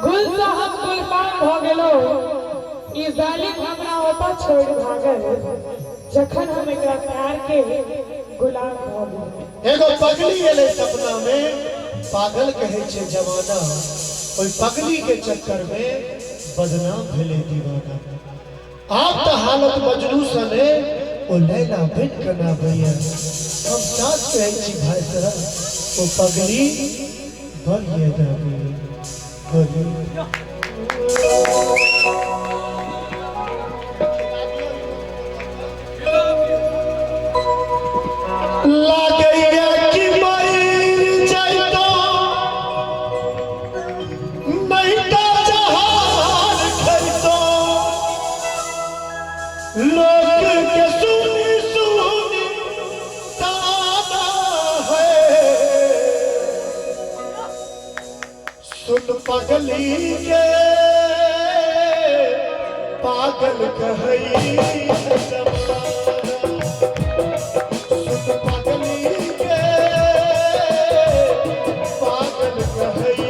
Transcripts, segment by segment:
गुल साहब कुर्बान हो गेलो ई जालिम हमरा ऊपर छोड़ भागल जखन हम एकरा प्यार के गुलाम भ गेल। एगो पगली एले सपना में पागल कहे छे जमाना ओई पगली के चक्कर में बदनाम भेले दीवाना। आप तो हालत मजनू सने ओ लैला बिन कना भैया हम साथ कहे छी भाई साहब ओ पगली बलिए दाबी पगली के पागल कहई पगली के पागल कहई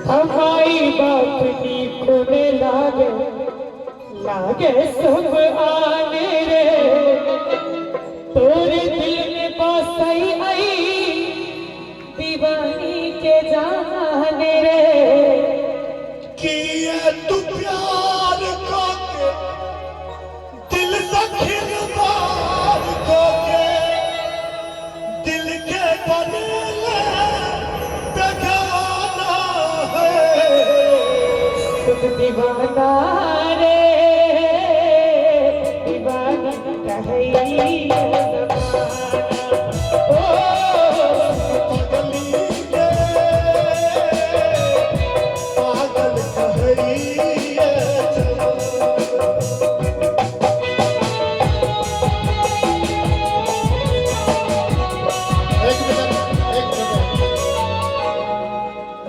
हमारी बात नीको में लागे लागे सब आने रे तोरे दिल में बसई आई दीवानी के जाने रे किए तू प्यार करके दिल दखिन बार करके दिल के बदले बेगाना है दीवाना रे दीवाना कहई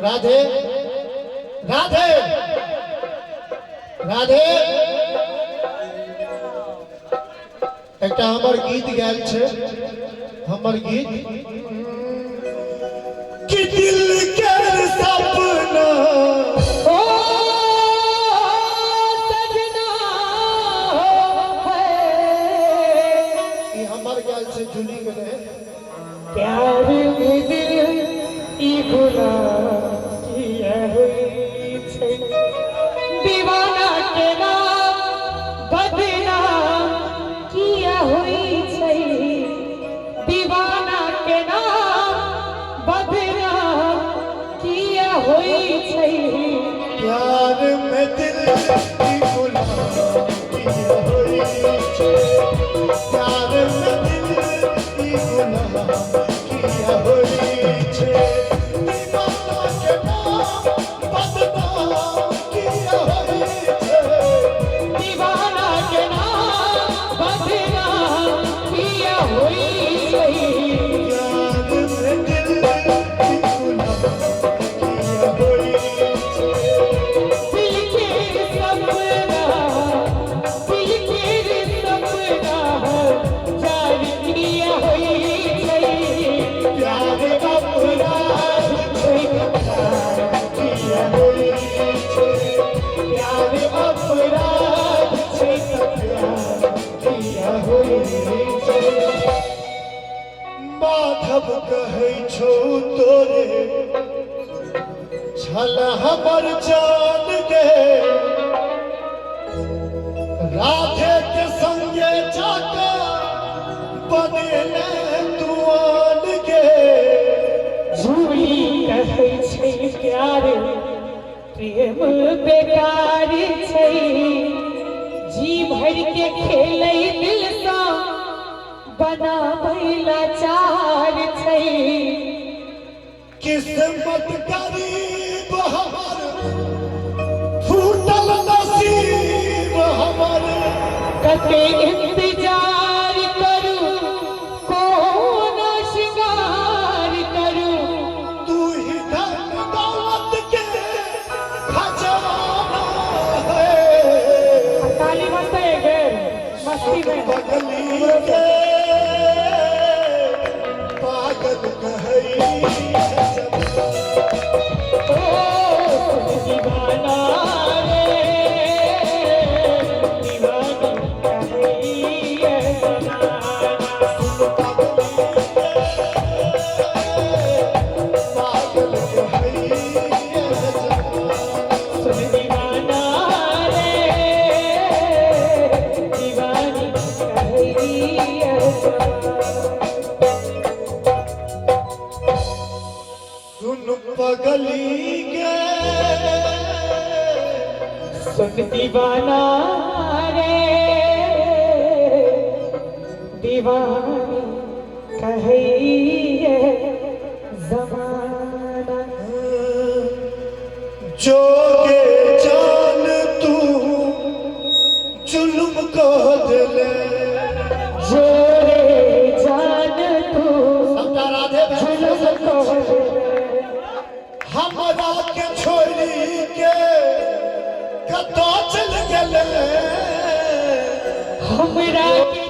राधे राधे राधे एक हमर गीत गायल छे हमर गीत कि दिल के सपना ओ सजना है ई हमर गायल छे झुली गेले प्यार में दिल छौ तोरे छल हमर जान के राधे के संगे जाका बनेले तुआन के झूली कहै छै प्यार प्रेम बेकार छै जी भर के खेलै दिल सा बनाबै लाचार छै किस्मत गरीब हमर फूटल नसीब हमर कते इंतजार करू कोन श्रृंगार करू तू ही धन दौलत के खजाना है ताली मस्त है घर मस्ती में बगली के पागल कहई दीवाना रे दीवाना कहे पागल कहई सुन दीवाना रे दीवानी कहे सुन पगली के सुन दीवाना रे दीवानी कहे जमाना जोगे जान तू जुल्म को दिले जोरे जान तू समझा राधे जुल्म को हमरा के छोड़ी के कतो चल गेले हमरा के